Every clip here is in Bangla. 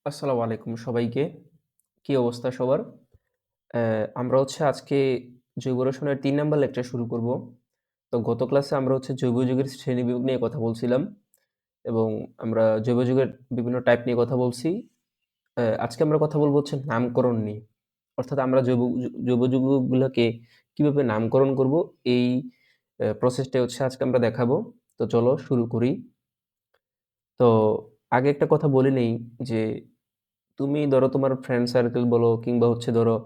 আসসালামু আলাইকুম সবাইকে। কি অবস্থা সবার? আমরা আজকে জৈব রসায়নের ৩ নাম্বার লেকচার শুরু করব। তো গত ক্লাসে আমরা জৈব যৌগের শ্রেণীবিভাগ নিয়ে কথা বলছিলাম এবং আমরা জৈব যৌগের বিভিন্ন টাইপ নিয়ে কথা বলছি। আজকে আমরা কথা বলব নামকরণ নিয়ে। অর্থাৎ আমরা জৈব যৌগগুলোকে কিভাবে নামকরণ করব এই প্রসেসটাই আজকে আমরা দেখাবো। তো চলো শুরু করি। তো আগে একটা কথা বলে নেই যে তুমি ধরো তোমার ফ্রেন্ড সার্কেল বলো কিংবা ধরো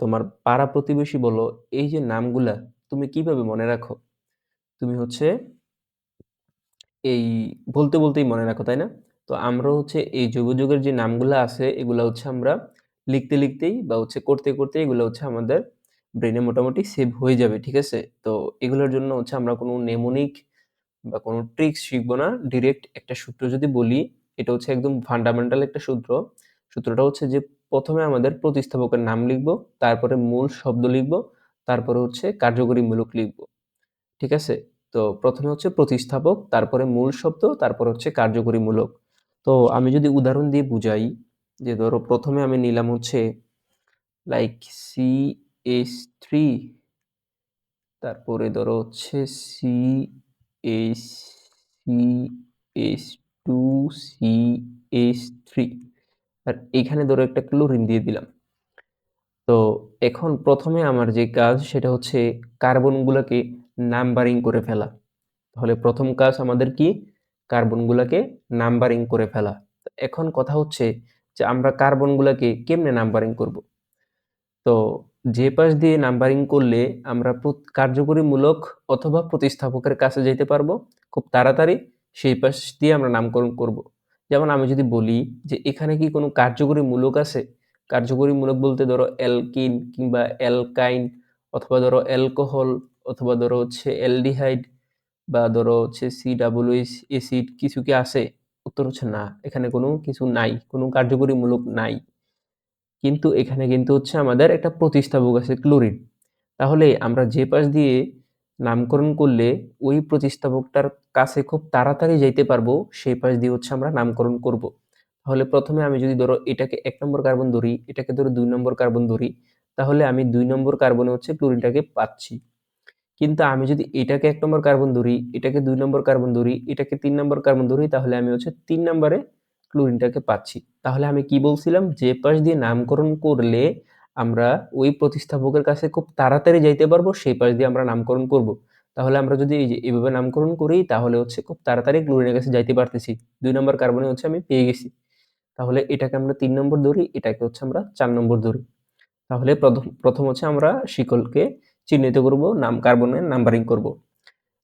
তোমার পাড়া প্রতিবেশী বলো, এই যে নামগুলা তুমি কিভাবে মনে রাখো? তুমি এই বলতেই মনে রাখো, তাই না? তো আমরা এই যুগ যুগের যে নামগুলা আছে এগুলা আমরা লিখতেই বা করতে এগুলা আমাদের ব্রেইনে মোটামুটি সেভ হয়ে যাবে, ঠিক আছে? তো এগুলোর জন্য আমরা কোনো নেমোনিক বা কোনো ট্রিক্স শিখবো না। ডিরেক্ট একটা সূত্র যদি বলি, এটা একদম ফান্ডামেন্টাল একটা সূত্র। সূত্রটা যে ১ম এ আমাদের প্রতিস্থাপকের নাম লিখবো, তারপরে মূল শব্দ লিখবো, তারপরে কার্যকরী মূলক লিখবো। ঠিক আছে? তো ১ম এ প্রতিস্থাপক, তারপরে মূল শব্দ, তারপর কার্যকরী মূলক। তো আমি যদি উদাহরণ দিয়ে বুঝাই, যে ধরো ১ম এ আমি নিলাম লাইক CH3, তারপরে ধরো CH3CH2CH3, আর এখানে ধরো একটা ক্লোরিন দিয়ে দিলাম। তো এখন ১ম এ আমার যে কাজ সেটা কার্বনগুলোকে নাম্বারিং করে ফেলা। তাহলে ১ম কাজ আমাদের কি? কার্বনগুলোকে নাম্বারিং করে ফেলা। এখন কথা যে আমরা কার্বনগুলোকে কেমনে নাম্বারিং করব? তো যে পাশ দিয়ে নাম্বারিং করলে আমরা কার্যকরীমূলক অথবা প্রতিস্থাপকের কাছে যেতে পারবো খুব তাড়াতাড়ি, সেই পাশ দিয়ে আমরা নামকরণ করব। যেমন আমি যদি বলি যে এখানে কি কোনো কার্যকরী মূলক আছে? কার্যকরী মূলক বলতে ধরো অ্যালকিন কিংবা অ্যালকাইন, অথবা ধরো অ্যালকোহল, অথবা ধরো অ্যালডিহাইড, বা ধরো COOH অ্যাসিড, কিছু কি আছে? উত্তর না, এখানে কোনো কিছু নাই, কোনো কার্যকরী মূলক নাই। কিন্তু এখানে কিন্তু আমাদের একটা প্রতিস্থাপক আছে, ক্লোরিন। তাহলে আমরা যে পাশ দিয়ে নামকরণ করলে ওই প্রতিস্থাপকটার কাছে খুব তাড়াতাড়ি যাইতে পারবো, সেই পাশ দিয়ে আমরা নামকরণ করব। তাহলে ১ম এ আমি যদি ধরো এটাকে ১ নম্বর কার্বন ধরি, এটাকে ধরো ২ নম্বর কার্বন ধরি, তাহলে আমি ২ নম্বর কার্বনে ক্লোরিনটাকে পাচ্ছি। কিন্তু আমি যদি এটাকে ১ নম্বর কার্বন ধরি, এটাকে ২ নম্বর কার্বন ধরি, এটাকে ৩ নম্বর কার্বন ধরি, তাহলে আমি ৩ নম্বরে ক্লোরিনটাকে পাচ্ছি। তাহলে আমি কি বলছিলাম? যে পাশ দিয়ে নামকরণ করলে আমরা ওই প্রতিস্থাপকের কাছে খুব তাড়াতাড়ি যাইতে পারবো, সেই পাশ দিয়ে আমরা নামকরণ করব। তাহলে আমরা যদি এই যে এভাবে নামকরণ করি, তাহলে খুব তাড়াতাড়ি ক্লোরিনের কাছে যাইতে পারতেছি। ২ নম্বর কার্বনে আমি পেয়ে গেছি। তাহলে এটাকে আমরা ৩ নম্বর ধরি, এটাকে আমরা ৪ নম্বর ধরি। তাহলে প্রথম আমরা শিকলকে চিহ্নিত করব, কার্বনের নাম্বারিং করব।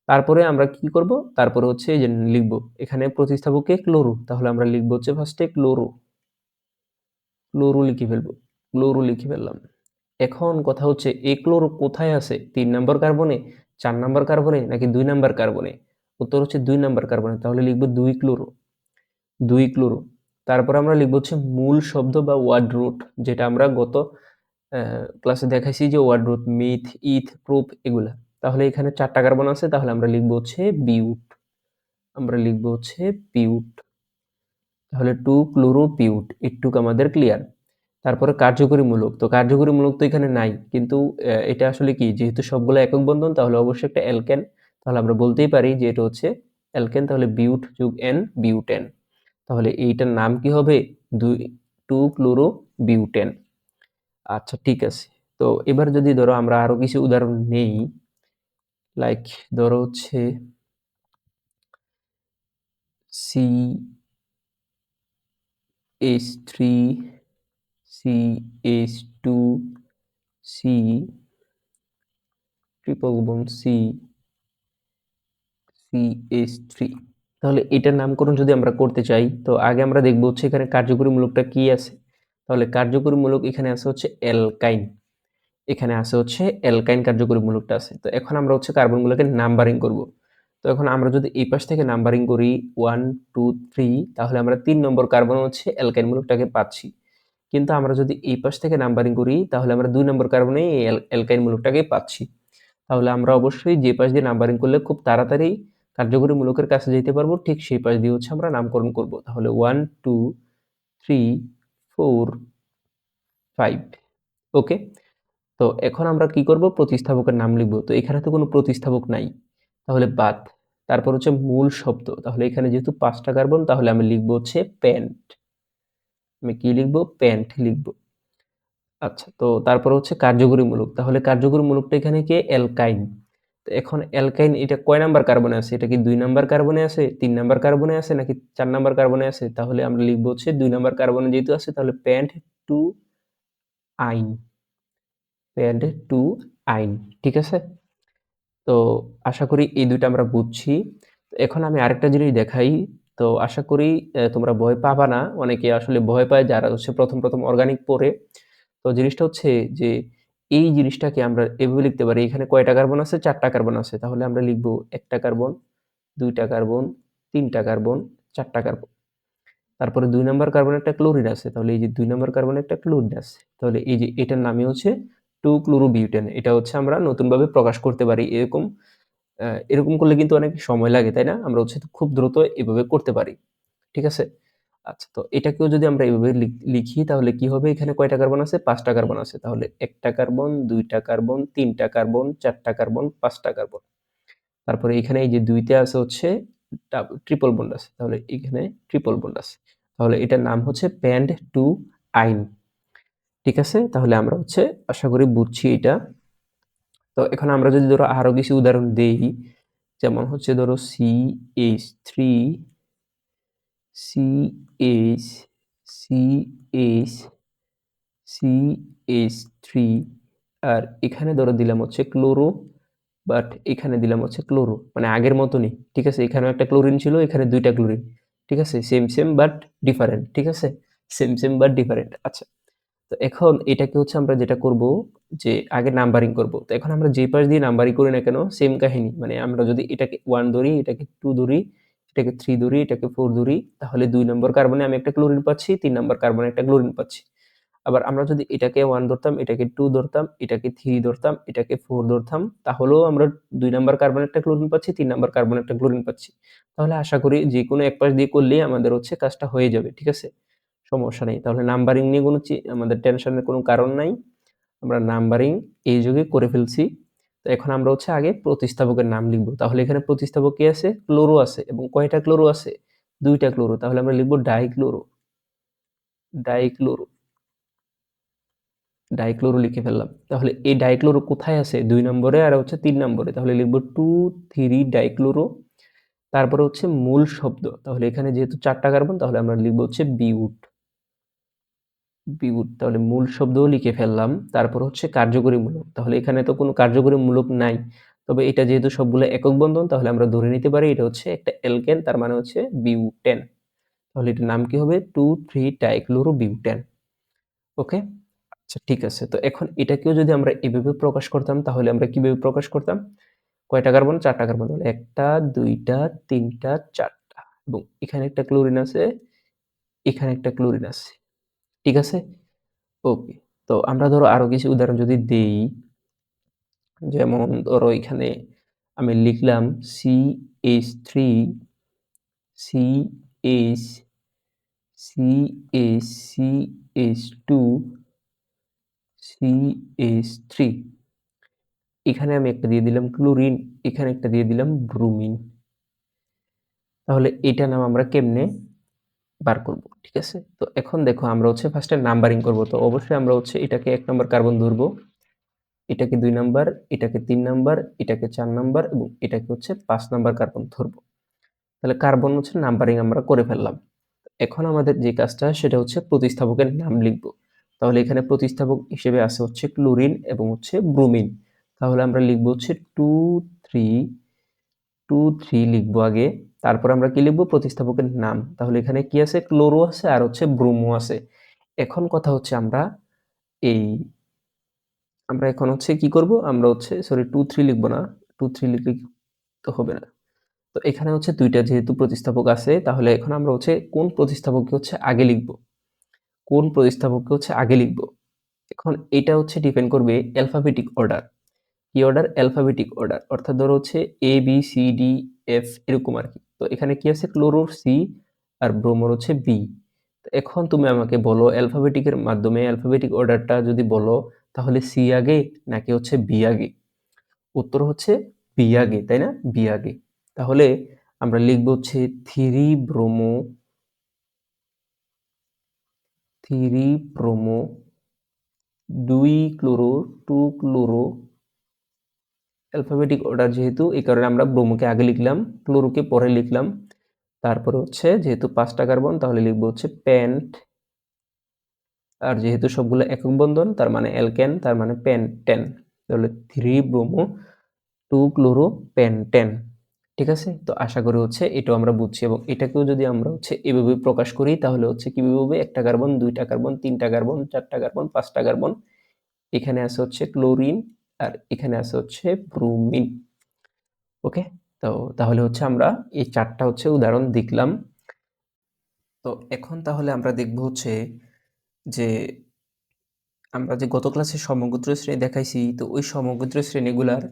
তারপরে আমরা কি করব? তারপরে এই যে লিখব, এখানে প্রতিস্থাপকে ক্লোরো, তাহলে আমরা লিখব ফার্স্টে ক্লোরো। ক্লোরো লিখে ফেলব। ক্লোরো লিখে ফেললাম। এখন কথা এই ক্লোরো কোথায় আছে? ৩ নাম্বার কার্বনে, ৪ নাম্বার কার্বনে, নাকি ২ নাম্বার কার্বনে? উত্তর ২ নাম্বার কার্বনে। তাহলে লিখব ২ ক্লোরো। ২ ক্লোরো। তারপর আমরা লিখব মূল শব্দ বা ওয়ার্ড রুট, যেটা আমরা গত ক্লাসে দেখাইছি, যে ওয়ার্ড রুট মিথ, ইথ, প্রোপ, এগুলা। তাহলে এখানে ৪ টা কার্বন আছে, তাহলে আমরা লিখব বিউট। আমরা লিখব পিউট। তাহলে 2 ক্লোরোপিউট, এটুক আমাদের ক্লিয়ার। তারপরে কার্যকরী মূলক। তো কার্যকরী মূলক তো এখানে নাই। কিন্তু এটা আসলে কি? যেহেতু সবগুলো একক বন্ধন, তাহলে অবশ্যই একটা অ্যালকেন। তাহলে আমরা বলতেই পারি যে এটা অ্যালকেন। তাহলে বিউট যোগ এন, বিউটেন। তাহলে এইটার নাম কি হবে? 2 ক্লোরোবিউটেন। আচ্ছা, ঠিক আছে। তো এবার যদি ধরো আমরা আরো কিছু উদাহরণ নেই, লাইক ধরো CH3, CH2, C, triple bond C, CH3। তাহলে এটার নামকরণ যদি আমরা করতে চাই, তো আগে আমরা দেখব এখানে কার্যকরী মূলকটা কি আছে। তাহলে কার্যকরী মূলক এখানে আছে অ্যালকাইন। এখানে আছে অ্যালকাইন, কার্যকরী মূলকটা আছে। তো এখন আমরা কার্বনগুলোকে নাম্বারিং করব। তো এখন আমরা যদি এই পাশ থেকে নাম্বারিং করি 1, 2, 3, তাহলে আমরা ৩ নম্বর কার্বন অ্যালকাইন মূলকটাকে পাচ্ছি। কিন্তু আমরা যদি এই পাশ থেকে নাম্বারিং করি, তাহলে আমরা ২ নম্বর কার্বনে এই অ্যালকাইন মূলকটাকে পাচ্ছি। তাহলে আমরা অবশ্যই যে পাশ দিয়ে নাম্বারিং করলে খুব তাড়াতাড়ি কার্যকরী মূলকের কাছে যেতে পারবো, ঠিক সেই পাশ দিয়ে আমরা নামকরণ করব। তাহলে 1, 2, 3 4 5 ওকে। তো এখন আমরা কি করব? প্রতিস্থাপকের নাম লিখব। তো এখানে তো কোনো প্রতিস্থাপক নাই। তাহলে বাদ। তারপর হচ্ছে মূল শব্দ। তাহলে এখানে যেহেতু ৫ টা কার্বন তাহলে আমি লিখব হচ্ছে প্যান্ট। আমি কি লিখব? প্যান্ট লিখব। আচ্ছা, তো তারপর হচ্ছে কার্যকরীমূলক। তাহলে কার্যকরীমূলকটা এখানে কি? অ্যালকাইন। তো এখন অ্যালকাইন এটা কয় নাম্বার কার্বনে আছে? এটা কি ২ নাম্বার কার্বনে আছে, ৩ নাম্বার কার্বনে আছে নাকি ৪ নাম্বার কার্বনে আছে? তাহলে আমরা লিখব হচ্ছে ২ নাম্বার কার্বনে যেহেতু আছে তাহলে প্যান্ট টু আইন। প্যান্ট টু আইন। ঠিক আছে? তো আশা করি এই ২ টা আমরা বুঝছি। তো এখন আমি আরেকটা জিনিস দেখাই। তো আশা করি তোমরা ভয় পাবা না। অনেকে আসলে ভয় পায় যারা হচ্ছে ১ম অর্গানিক পড়ে। তো জিনিসটা হচ্ছে যে এই জিনিসটাকে আমরা এভাবে লিখতে পারি। এখানে কয়টা কার্বন আছে? ৪ টা কার্বন আছে। তাহলে আমরা লিখব ১ টা কার্বন, ২ টা কার্বন, ৩ টা কার্বন, ৪ টা কার্বন। তারপরে ২ নাম্বার কার্বনে একটা ক্লোরিন আছে। তাহলে এই যে ২ নাম্বার কার্বনে একটা ক্লোরিন আছে। তাহলে এই যে এটার নামই হচ্ছে 2-chlorobutan। এটা হচ্ছে আমরা নতুনভাবে প্রকাশ করতে পারি। এরকম করলে কিন্তু অনেক সময় লাগে, তাই না? আমরা হচ্ছে খুব দ্রুত এভাবে করতে পারি। ঠিক আছে? আচ্ছা, তো এটাকেও যদি আমরা এভাবে লিখি তাহলে কি হবে? এখানে কয়টা কার্বন আছে? ৫ টা কার্বন আছে। তাহলে ১ টা কার্বন, ২ টা কার্বন, ৩ টা কার্বন, ৪ টা কার্বন, ৫ টা কার্বন। তারপরে এখানে এই যে ২ তে আছে হচ্ছে ট্রিপল বন্ড আছে। তাহলে এখানে ট্রিপল বন্ড আছে। তাহলে এটার নাম হচ্ছে প্যান্ট টু আইন। ঠিক আছে? তাহলে আমরা হচ্ছে আশা করি বুঝছি এটা। তো এখন আমরা যদি ধরো আরো কিছু উদাহরণ দেই, যেমন হচ্ছে ধরো CH3 CH CH CH3 আর এখানে ধরো দিলাম হচ্ছে ক্লোরো, বাট এখানে দিলাম হচ্ছে ক্লোরো। মানে আগের মতনই। ঠিক আছে? এখানেও একটা ক্লোরিন ছিল, এখানে ২ টা ক্লোরিন। ঠিক আছে? Same but different. ঠিক আছে? Same but different. আচ্ছা। তো এখন এটাকে হচ্ছে আমরা যেটা করব যে আগে নাম্বারিং করব। তো এখন আমরা যে পাশ দিয়ে নাম্বারিং করি না কেন সেম কাহিনী। মানে আমরা যদি এটাকে 1 ধরি, এটাকে 2 ধরি, এটাকে 3 ধরি, এটাকে 4 ধরি তাহলে ২ নম্বর কার্বনে আমি একটা ক্লোরিন পাচ্ছি, ৩ নম্বর কার্বনে একটা ক্লোরিন পাচ্ছি। আবার আমরা যদি এটাকে 1 ধরতাম, এটাকে 2 ধরতাম, এটাকে 3 ধরতাম, এটাকে 4 ধরতাম তাহলেও আমরা ২ নাম্বার কার্বনে একটা ক্লোরিন পাচ্ছি, ৩ নাম্বার কার্বনে একটা ক্লোরিন পাচ্ছি। তাহলে আশা করি যেকোনো এক পাশ দিয়ে করলেই আমাদের হচ্ছে কাজটা হয়ে যাবে। ঠিক আছে? সমস্যা নেই। তাহলে নাম্বারিং নিয়ে কোনো আমাদের টেনশনের কোনো কারণ নাই। আমরা নাম্বারিং এই যুগে করে ফেলছি। তো এখন আমরা হচ্ছে আগে প্রতিস্থাপকের নাম লিখব। তাহলে এখানে প্রতিস্থাপক কি আছে? ক্লোরো আছে এবং কয়টা ক্লোরো আছে? ২ টা ক্লোরো। তাহলে আমরা লিখব ডাইক্লোরো, ডাইক্লোরো, ডাইক্লোরো লিখে ফেললাম। তাহলে এই ডাইক্লোরো কোথায় আছে? ২ নম্বরে আর হচ্ছে ৩ নম্বরে। তাহলে লিখব 2,3 ডাইক্লোরো। তারপরে হচ্ছে মূল শব্দ। তাহলে এখানে যেহেতু ৪ টা কার্বন তাহলে আমরা লিখব হচ্ছে বিউট। বিউট তাহলে মূল শব্দও লিখে ফেললাম। তারপর হচ্ছে কার্যকরীমূলক। তাহলে এখানে তো কোনো কার্যকরীমূলক নাই। তবে এটা যেহেতু সবগুলো একক বন্ধন তাহলে আমরা ধরে নিতে পারি এটা হচ্ছে একটা অ্যালকেন তার মানে হচ্ছে বিউটেন। তাহলে এটার নাম কি হবে? 2,3 ডাইক্লোরোবিউটেন। ওকে? আচ্ছা ঠিক আছে। তো এখন এটাকেও যদি আমরা এভাবে প্রকাশ করতাম তাহলে আমরা কিভাবে প্রকাশ করতাম? কয়টা কার্বন? ৪ টা কার্বন। তাহলে ১ টা, ২ টা, ৩ টা, ৪ টা এবং এখানে একটা ক্লোরিন আছে, এখানে একটা ক্লোরিন আছে। ঠিক আছে? ওকে। তো আমরা ধরো আরো কিছু উদাহরণ যদি দেই, যেমন ধরো এখানে আমি লিখলাম CH3 CH CH CH2 CH3 এখানে আমি একটা দিয়ে দিলাম ক্লোরিন, এখানে একটা দিয়ে দিলাম ব্রোমিন। তাহলে এটার নাম আমরা কেমনে বার করব? ঠিক আছে? তো এখন দেখো আমরা হচ্ছে ফার্স্টে নাম্বারিং করব। তো অবশ্যই আমরা হচ্ছে এটাকে ১ নাম্বার কার্বন ধরবো। এটাকে ২ নাম্বার, এটাকে ৩ নাম্বার, এটাকে ৪ নাম্বার এবং এটাকে হচ্ছে ৫ নাম্বার কার্বন ধরবো। তাহলে কার্বন হচ্ছে নাম্বারিং আমরা করে ফেললাম। এখন আমাদের যে কাজটা সেটা হচ্ছে প্রতিস্থাপকের নাম লিখব। তাহলে এখানে প্রতিস্থাপক হিসেবে আছে হচ্ছে ক্লোরিন এবং হচ্ছে ব্রোমিন। তাহলে আমরা লিখব হচ্ছে 2,3 লিখবো আগে। তারপর আমরা কি লিখব? প্রতিস্থাপকের নাম। তাহলে এখানে কি আছে? ক্লোরো আছে আর হচ্ছে ব্রোমো আছে। এখন কথা হচ্ছে এই আমরা এখন হচ্ছে কি করব? আমরা হচ্ছে সরি 2,3 লিখব না। 2,3 লিখলে তো হবে না। তো এখানে হচ্ছে ২ টা যেহেতু প্রতিস্থাপক আছে তাহলে এখন আমরা হচ্ছে কোন প্রতিস্থাপককে হচ্ছে আগে লিখব? কোন প্রতিস্থাপককে হচ্ছে আগে লিখব? এখন এটা হচ্ছে ডিপেন্ড করবে অ্যালফাবেটিক অর্ডার। কি অর্ডার? Alphabetic order. অর্থাৎ ধরো হচ্ছে A, B, C, D, F এরকম আরকি। তো এখানে কি আছে? ক্লোরোর C আর ব্রোমোর হচ্ছে B। এখন তুমি আমাকে বলো অ্যালফাবেটিকের মাধ্যমে অ্যালফাবেটিক অর্ডারটা যদি বলো তাহলে সি আগে নাকি হচ্ছে বি আগে? উত্তর হচ্ছে বি আগে, তাই না? বি আগে। তাহলে আমরা লিখব হচ্ছে 3 bromo 2 chloro 2 chloro. Alphabetic order যেহেতু এই কারণে আমরা ব্রোমোকে আগে লিখলাম, ক্লোরোকে পরে লিখলাম। তারপরে হচ্ছে যেহেতু 5টা কার্বন তাহলে লিখব হচ্ছে পেন্ট। আর যেহেতু সবগুলো একক বন্ধন তার মানে অ্যালকেন, তার মানে পেন্টেন। তাহলে 3 ব্রোমো 2 ক্লোরো পেন্টেন। ঠিক আছে? তো আশা করি হচ্ছে এটাও আমরা বুঝছি এবং এটাকেও যদি আমরা হচ্ছে এভাবে প্রকাশ করি তাহলে হচ্ছে কিভাবে হবে? 1টা কার্বন, 2টা কার্বন, 3টা কার্বন, 4টা কার্বন, 5টা কার্বন। এখানে আছে হচ্ছে ক্লোরিন আর এখানে আছে হচ্ছে ব্রোমিন। ওকে? তো তাহলে হচ্ছে আমরা এই 4টা হচ্ছে উদাহরণ দেখলাম। তো এখন তাহলে আমরা দেখব হচ্ছে যে আমরা যে গত ক্লাসে সমগোত্র শ্রেণী দেখাইছি, তো ওই সমগোত্র শ্রেণীগুলার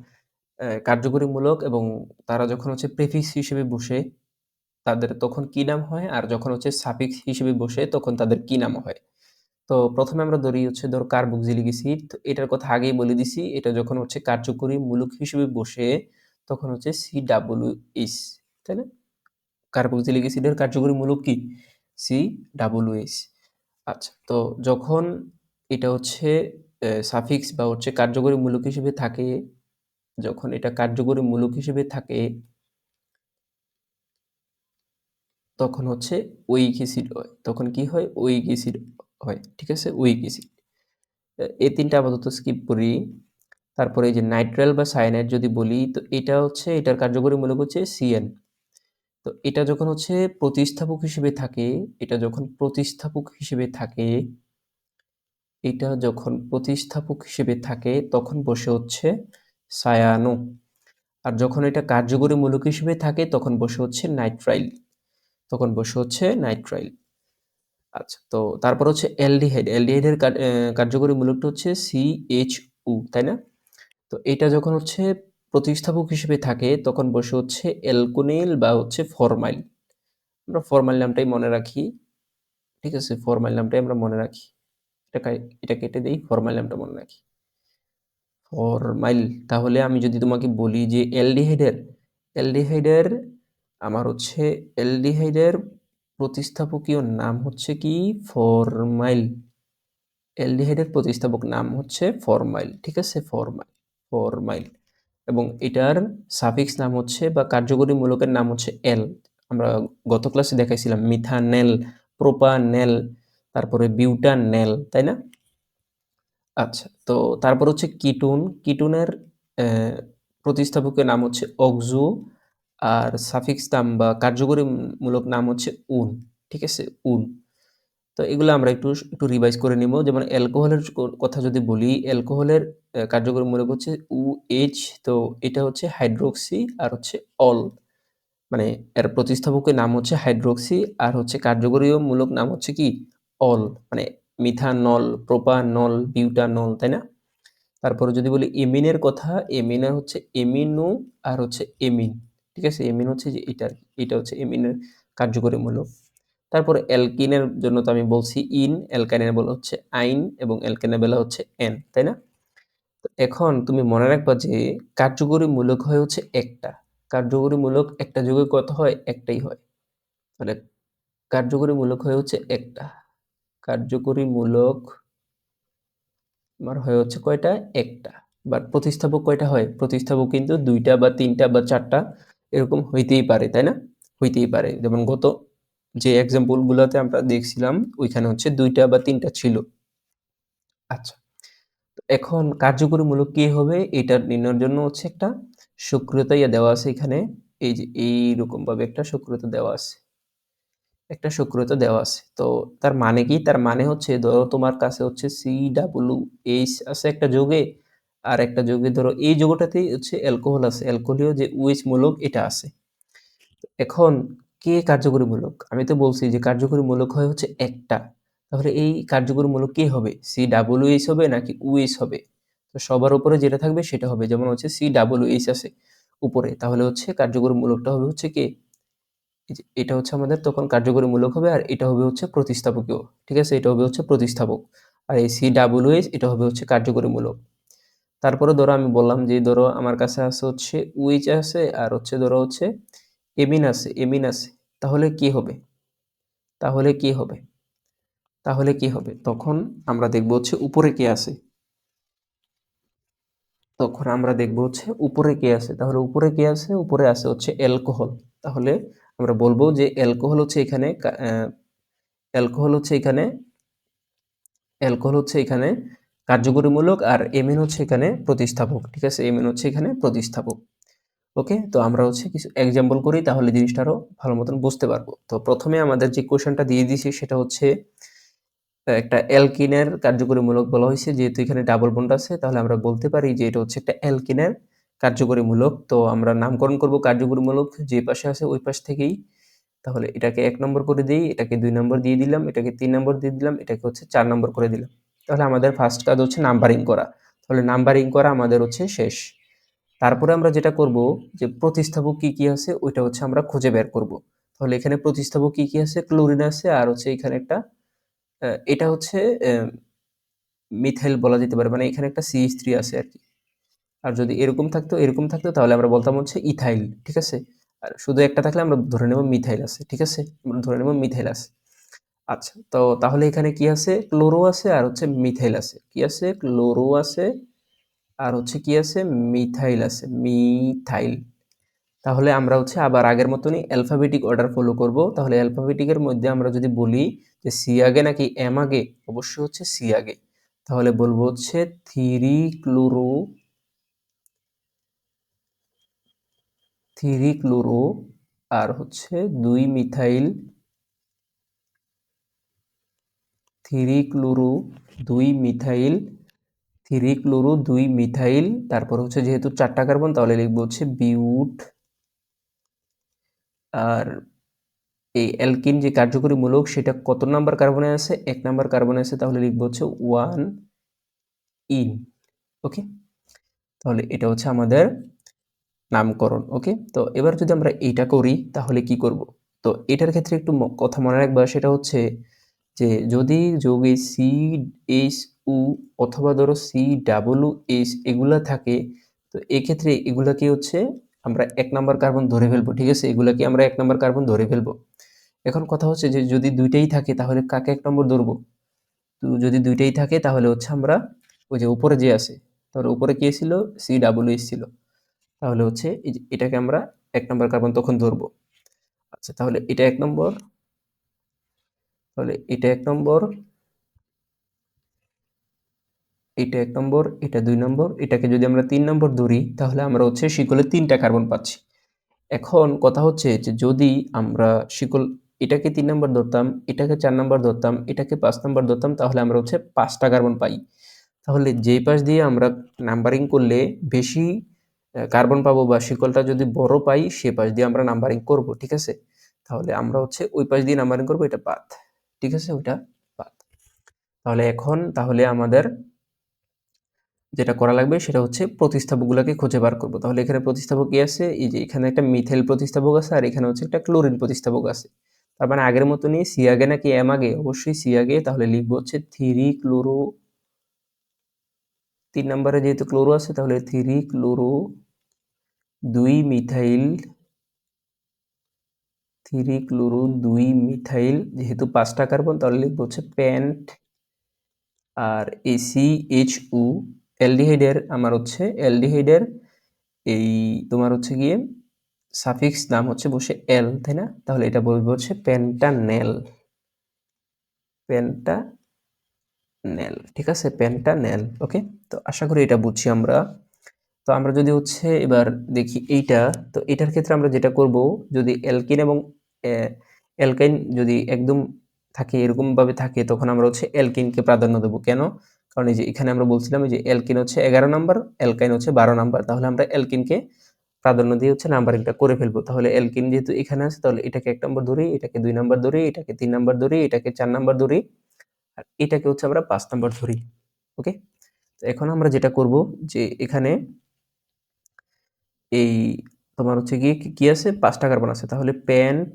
কার্যকরীমূলক এবং তারা যখন হচ্ছে প্রেফিক্স হিসেবে বসে তাদের তখন কি নাম হয়? আর যখন হচ্ছে সাফিক্স হিসেবে বসে তখন তাদের কি নাম হয়? তো ১ম এ আমরা ধরি হচ্ছে ধরো কার্বক্সিলিক অ্যাসিড। তো এটার কথা আগেই বলে দিছি। এটা যখন হচ্ছে কার্যকরী মূলক হিসেবে বসে তখন হচ্ছে COOH, তাই না? কার্বক্সিলিক অ্যাসিডের কার্যকরী মূলক কি? COOH। আচ্ছা, তো যখন এটা হচ্ছে সাফিক্স বা হচ্ছে কার্যকরী মূলক হিসেবে থাকে, যখন এটা কার্যকরী মূলক হিসেবে থাকে তখন হচ্ছে ওয়িক অ্যাসিড হয়। তখন কি হয়? ওয়িক অ্যাসিড হয়। ঠিক আছে? ওয়িক অ্যাসিড। এই ৩ টা আপাতত স্কিপ করি। তারপরে এই যে নাইট্রাইল বা সায়ানাইড যদি বলি, তো এটা হচ্ছে এটার কার্যকরী মূলক হচ্ছে CN। তো এটা যখন হচ্ছে প্রতিস্থাপক হিসেবে থাকে, এটা যখন প্রতিস্থাপক হিসেবে থাকে, এটা যখন প্রতিস্থাপক হিসেবে থাকে তখন বসে হচ্ছে সায়ানো। আর যখন এটা কার্যকরী মূলক হিসেবে থাকে তখন বসে হচ্ছে নাইট্রাইল। তখন বসে হচ্ছে নাইট্রাইল। আচ্ছা, তো তারপর হচ্ছে অ্যালডিহাইড। অ্যালডিহাইডের কার্যকরী মূলকটা হচ্ছে CHO, তাই না? তো এটা যখন হচ্ছে প্রতিস্থাপক হিসেবে থাকে তখন বসে হচ্ছে অ্যালকোনিল বা হচ্ছে ফরমাইল। আমরা ফরমাইল নামটাই মনে রাখি। ঠিক আছে? ফরমাইল নামটাই আমরা মনে রাখি। এটা এটা কেটে দেই, ফরমাইল নামটা মনে রাখি। ফরমাইল। তাহলে আমি যদি তোমাকে বলি যে অ্যালডিহাইডের আমার হচ্ছে অ্যালডিহাইডের প্রতিস্থাপকীয় নাম হচ্ছে কি? ফরমাইল। অ্যালডিহাইডের প্রতিস্থাপক নাম হচ্ছে ফরমাইল। ঠিক আছে? ফরমাইল। এবং এটার সাফিক্স নাম হচ্ছে বা কার্যকরী মূলকের নাম হচ্ছে এল। আমরা গত ক্লাসে দেখাইছিলাম মিথানেল, প্রোপানেল, তারপরে বিউটানেল, তাই না? আচ্ছা, তো তারপর হচ্ছে কিটোন। কিটোনের প্রতিস্থাপকের নাম হচ্ছে অক্সো আর সাফিক্স নাম বা কার্যকরী মূলক নাম হচ্ছে উন। ঠিক আছে? উন। তো এগুলো আমরা একটু রিভাইজ করে নিব। যেমন অ্যালকোহলের কথা যদি বলি, অ্যালকোহলের কার্যকরী মূলক হচ্ছে OH। তো এটা হচ্ছে হাইড্রোক্সি আর হচ্ছে অল। মানে এর প্রতিস্থাপকের নাম হচ্ছে হাইড্রোক্সি আর হচ্ছে কার্যকরী মূলক নাম হচ্ছে কি? অল। মানে মিথানল, প্রোপানল, বিউটানল, তাই না? তারপরে যদি বলি এমিনের কথা, এমিনে হচ্ছে এমিনো আর হচ্ছে এমিন। ঠিক আছে? এমিন হচ্ছে যে এটা হচ্ছে এমিনের কার্যকরী মূলক। তারপরে অ্যালকিনের জন্য তো আমি বলছি ইন, অ্যালকাইনের বলা হচ্ছে আইন এবং অ্যালকেনের বেলা হচ্ছে এন, তাই না? তো এখন তুমি মনে রাখবা যে কার্যকরী মূলক হয় হচ্ছে একটা। কার্যকরী মূলক একটা যুগে কত হয়? একটাই হয়। তাহলে কার্যকরী মূলক হয় হচ্ছে একটা। কার্যকরী মূলক আমার হয় হচ্ছে কয়টা? একটা। বাট প্রতিস্থাপক কয়টা হয়? প্রতিস্থাপক কিন্তু 2টা বা 3টা বা 4টা এরকম হইতেই পারে, তাই না? হইতেই পারে। যেমন গত যে এক্সাম্পল গুলাতে আমরা দেখছিলাম ওইখানে হচ্ছে 2টা বা 3টা ছিল। আচ্ছা, তো এখন কার্যকরী মূলক কি হবে? এটা নির্ণয়ের জন্য হচ্ছে একটা সক্রিয়তা দেওয়া আছে এখানে। এই যে এইরকম ভাবে একটা সক্রিয়তা দেওয়া আছে। একটা সক্রিয়তা দেওয়া আছে। তো তার মানে কি? তার মানে হচ্ছে ধরো তোমার কাছে হচ্ছে COOH আছে একটা যৌগে, আর একটা যৌগে ধরো এই যৌগটাতেই হচ্ছে অ্যালকোহল আছে। অ্যালকোহলীয় যে OH মূলক এটা আছে। এখন কে কার্যকরী মূলক? আমি তো বলছি যে কার্যকরী মূলক হয় হচ্ছে একটা। তাহলে এই কার্যকরী মূলক কে হবে? COOH হবে নাকি OH হবে? তো সবার উপরে যেটা থাকবে সেটা হবে। যেমন হচ্ছে COOH আছে উপরে। তাহলে হচ্ছে কার্যকরী মূলকটা হবে হচ্ছে কে? এই যে এটা হচ্ছে আমাদের তখন কার্যকরীমূলক হবে আর এটা হবে হচ্ছে প্রতিস্থাপকীয়। ঠিক আছে? এটা হবে হচ্ছে প্রতিস্থাপক। আর এই COOH এটা হবে হচ্ছে কার্যকরীমূলক। তারপরে ধরো আমি বললাম যে ধরো আমার কাছে আছে হচ্ছে OH আছে আর হচ্ছে ধরো হচ্ছে এমিন আছে। তাহলে কি হবে? তাহলে কি হবে? তাহলে কি হবে? তখন আমরা দেখব হচ্ছে উপরে কে আছে। তখন আমরা দেখব হচ্ছে উপরে কে আছে। তাহলে উপরে কে আছে? উপরে আছে হচ্ছে অ্যালকোহল। তাহলে আমরা বলব যে অ্যালকোহল হচ্ছে এখানে কার্যকরীমূলক আর এমিন হচ্ছে এখানে প্রতিস্থাপক। ঠিক আছে? এমিন হচ্ছে এখানে প্রতিস্থাপক। ওকে? তো আমরা হচ্ছে কিছু এক্সাম্পল করি তাহলে জিনিসটা আরো ভালো মতন বুঝতে পারবো। তো প্রথমে আমাদের যে কোয়েশ্চেনটা দিয়ে দিয়েছি সেটা হচ্ছে একটা অ্যালকিনের কার্যকরীমূলক বলা হয়েছে। যেহেতু এখানে ডাবল বন্ড আছে তাহলে আমরা বলতে পারি যে এটা হচ্ছে একটা অ্যালকিনের কার্যকরীমূলক। তো আমরা নামকরণ করব কার্যকরীমূলক যে পাশে আছে ওই পাশ থেকেই। তাহলে এটাকে ১ নম্বর করে দেই, এটাকে ২ নম্বর দিয়ে দিলাম, এটাকে ৩ নম্বর দিয়ে দিলাম, এটাকে হচ্ছে ৪ নম্বর করে দিলাম। তাহলে আমাদের ফার্স্ট কাজ হচ্ছে নাম্বারিং করা। তাহলে নাম্বারিং করা আমাদের হচ্ছে শেষ। তারপরে আমরা যেটা করব যে প্রতিস্থাপক কি, কি আছে ওইটা হচ্ছে আমরা খুঁজে বের করব। তাহলে এখানে প্রতিস্থাপক কি, কি আছে? ক্লোরিন আছে আর হচ্ছে এখানে একটা এটা হচ্ছে মিথাইল বলা যেতে পারে। মানে এখানে একটা CH3 আছে আরকি। আর যদি এরকম থাকতো তাহলে আমরা বলতাম হচ্ছে ইথাইল। ঠিক আছে? আর শুধু একটা থাকলে আমরা ধরে নেব মিথাইল আছে। ঠিক আছে? আমরা ধরে নেব মিথাইল আছে। আচ্ছা, তো তাহলে এখানে কি আছে? ক্লোরো আছে আর হচ্ছে মিথাইল আছে। কি আছে? ক্লোরো আছে আর হচ্ছে কি আছে? মিথাইল আছে। মিথাইল। তাহলে আমরা হচ্ছে আবার আগের মতনই অ্যালফাবেটিক অর্ডার ফলো করব। তাহলে অ্যালফাবেটিকের মধ্যে আমরা যদি বলি যে সি আগে নাকি এম আগে? অবশ্যই হচ্ছে সি আগে। তাহলে বলবো হচ্ছে 3 ক্লোরো আর হচ্ছে 2 methyl 3 chloro 2 methyl 3 chloro 2 methyl তারপর হচ্ছে যেহেতু 4 টা কার্বন তাহলে লিখবো হচ্ছে বিউট। আর এই অ্যালকিন যে কার্যকরী মূলক সেটা কত নাম্বার কার্বনে আছে? 1 নাম্বার কার্বনে আছে তাহলে লিখবো হচ্ছে 1 ইন। ওকে? তাহলে এটা হচ্ছে আমাদের নামকরণ। ওকে? তো এবার যদি আমরা এইটা করি তাহলে কি করব? তো এটার ক্ষেত্রে একটু কথা মনে রাখবা সেটা হচ্ছে যে যদি যৌগে CHO অথবা ধরো COOH এগুলা থাকে তো এক্ষেত্রে এগুলাকে হচ্ছে আমরা ১ নাম্বার কার্বন ধরে ফেলবো। ঠিক আছে? এগুলাকে আমরা ১ নাম্বার কার্বন ধরে ফেলবো। এখন কথা হচ্ছে যে যদি ২ টাই থাকে তাহলে কাকে ১ নম্বর ধরবো? তো যদি ২ টাই থাকে তাহলে হচ্ছে আমরা ওই যে উপরে যে আছে, তাহলে উপরে কে ছিল? COOH ছিল। তাহলে হচ্ছে এই যে এটাকে আমরা ১ নাম্বার কার্বন তখন ধরবো। আচ্ছা তাহলে এটা ১ নম্বর, তাহলে এটা ১ নম্বর, এটা ১ নম্বর, এটা ২ নম্বর, এটাকে যদি আমরা ৩ নম্বর ধরি তাহলে আমরা হচ্ছে শিকলে ৩ টা কার্বন পাচ্ছি। এখন কথা হচ্ছে যে যদি আমরা শিকল এটাকে ৩ নাম্বার ধরতাম, এটাকে ৪ নাম্বার ধরতাম, এটাকে ৫ নাম্বার ধরতাম তাহলে আমরা হচ্ছে ৫ টা কার্বন পাই। তাহলে যেই পাশ দিয়ে আমরা নাম্বারিং করলে বেশি কার্বন পাবো বা শিকলটা যদি বড় পাই সে পাশ দিয়ে আমরা নাম্বারিং করব। ঠিক আছে? তাহলে আমরা হচ্ছে ওই পাশ দিয়ে নাম্বারিং করব এটা বাদ। ঠিক আছে? ওইটা বাদ। তাহলে আমাদের যেটা করা লাগবে সেটা হচ্ছে প্রতিস্থাপকগুলোকে খুঁজে বার করব। তাহলে এখানে প্রতিস্থাপক কি আছে? এই যে এখানে একটা মিথাইল প্রতিস্থাপক আছে আর এখানে হচ্ছে একটা ক্লোরিন প্রতিস্থাপক আছে। তার মানে আগের মতনই সি আগে নাকি এম আগে? অবশ্যই সি আগে। তাহলে লিখবো হচ্ছে 3 ক্লোরো ৩ নম্বরে যেহেতু ক্লোরো আছে তাহলে 3 ক্লোরো ২ মিথাইল 3 ক্লোরো ২ মিথাইল যেহেতু ৫ টা কার্বন তাহলে লিখবো হচ্ছে পেন্ট। আর এই CHO অ্যালডিহাইডের আমার হচ্ছে অ্যালডিহাইডের এই তোমার হচ্ছে গিয়ে সাফিক্স নাম হচ্ছে বসে এল, তাই না? তাহলে এটা বলবো হচ্ছে পেন্টানেল। পেন্টানেল। ঠিক আছে? পেন্টানেল। ওকে? তো আশা করি এটা বুঝছি আমরা। তো আমরা যদি হচ্ছে এবার দেখি এইটা, তো এটার ক্ষেত্রে আমরা যেটা করব যদি অ্যালকিন এবং অ্যালকাইন যদি একদম থাকে এরকমভাবে থাকে তখন আমরা হচ্ছে অ্যালকিনকে প্রাধান্য দেব। কেন? কারণ এই যে এখানে আমরা বলছিলাম যে অ্যালকিন হচ্ছে ১১ নাম্বার, অ্যালকাইন হচ্ছে ১২ নাম্বার। তাহলে আমরা অ্যালকিনকে প্রাধান্য দিয়ে হচ্ছে নাম্বারিংটা করে ফেলবো। তাহলে অ্যালকিন যেহেতু এখানে আছে তাহলে এটাকে ১ নম্বর ধরি, এটাকে ২ নাম্বার ধরি, এটাকে ৩ নাম্বার ধরি, এটাকে ৪ নাম্বার ধরি, আর এটাকে হচ্ছে আমরা ৫ নাম্বার ধরি। ওকে? তো এখন আমরা যেটা করব যে এখানে এই তোমার হচ্ছে গিয়ে কি আছে? ৫ টা কার্বন আছে। তাহলে পেন্ট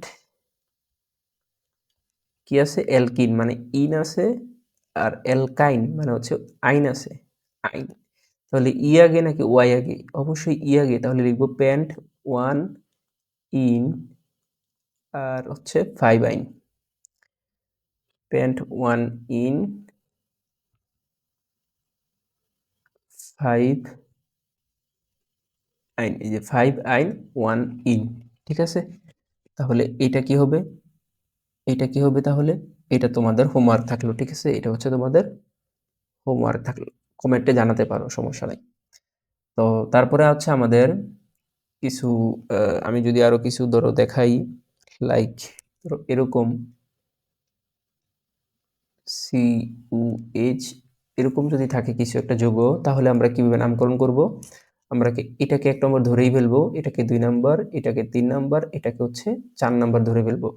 কি আছে? অ্যালকিন মানে ইন আছে, আর অ্যালকাইন মানে হচ্ছে আইন আছে। আইন। তাহলে ই আগে নাকি ওয়াই আগে? অবশ্যই ই আগে। তাহলে লিখব প্যান্ট 1 ইন আর হচ্ছে 5 আইন। প্যান্ট 1 ইন 5 আইন। এই যে 5 আইন 1 ইন। ঠিক আছে? তাহলে এটা কি হবে? এটা কি হবে তাহলে? এটা তোমাদের হোমওয়ার্ক থাকলো। ঠিক আছে? এটা হচ্ছে তোমাদের হোমওয়ার্ক থাকলো। কমেন্টে জানাতে পারো, সমস্যা নাই। তো তারপরে হচ্ছে আমাদের কিছু আমি যদি আরো কিছু ধরো দেখাই, লাইক ধরো এরকম CUH এরকম যদি থাকে কিছু একটা যৌগ, তাহলে আমরা কিভাবে নামকরণ করব? আমরা এটাকে ১ নম্বর ধরেই ফেলবো, এটাকে ২ নাম্বার, এটাকে ৩ নাম্বার, এটাকে হচ্ছে ৪ নাম্বার ধরে ফেলবো।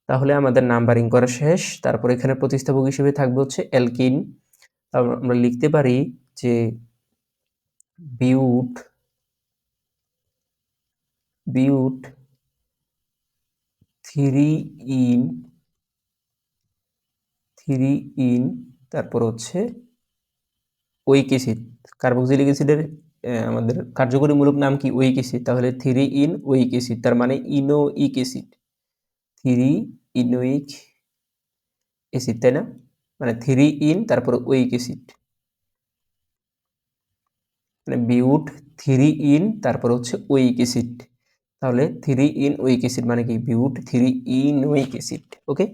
তাহলে আমাদের নাম্বারিং করা শেষ। তারপর এখানে প্রতিস্থাপক হিসেবে থাকবে হচ্ছে অ্যালকিন। আমরা লিখতে পারি যে বিউট বিউট 3 ইন 3 ইন তারপর হচ্ছে ওইক অ্যাসিড। কার্বক্সিলিক অ্যাসিডের আমাদের কার্যকরীমূলক নাম কি? ওইক অ্যাসিড। তাহলে 3 ইন ওইক অ্যাসিড, তার মানে ইনোইক অ্যাসিড। 3 ইনোইক অ্যাসিড, তাই না? মানে 3 ইন তারপর ওইক অ্যাসিড, মানে বিউট 3 ইন তারপর হচ্ছে ওইক অ্যাসিড। তাহলে 3 ইন ওইক অ্যাসিড মানে কি? বিউট 3 ইনোইক অ্যাসিড। ওকে?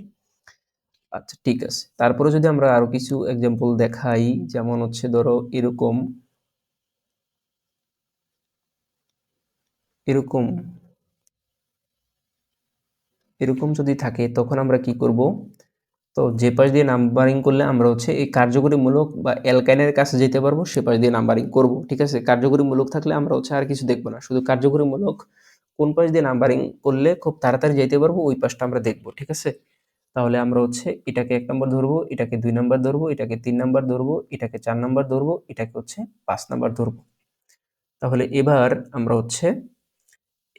আচ্ছা, ঠিক আছে। তারপরে যদি আমরা আরো কিছু এক্সাম্পল দেখাই, যেমন হচ্ছে ধরো এরকম এরকম এরকম যদি থাকে, তখন আমরা কি করব? তো যে পাশ দিয়ে নাম্বারিং করলে আমরা হচ্ছে এই কার্যকরীমূলক বা অ্যালকাইনের কাছে যেতে পারবো, সে পাশ দিয়ে নাম্বারিং করব। ঠিক আছে? কার্যকরীমূলক থাকলে আমরা হচ্ছে আর কিছু দেখব না, শুধু কার্যকরীমূলক কোন পাশ দিয়ে নাম্বারিং করলে খুব তাড়াতাড়ি যেতে পারবো ওই পাশটা আমরা দেখব। ঠিক আছে? তাহলে আমরা হচ্ছে এটাকে ১ নম্বর ধরবো, এটাকে ২ নাম্বার ধরবো, এটাকে ৩ নাম্বার ধরবো, এটাকে ৪ নাম্বার ধরবো, এটাকে হচ্ছে ৫ নাম্বার ধরবো। তাহলে এবার আমরা হচ্ছে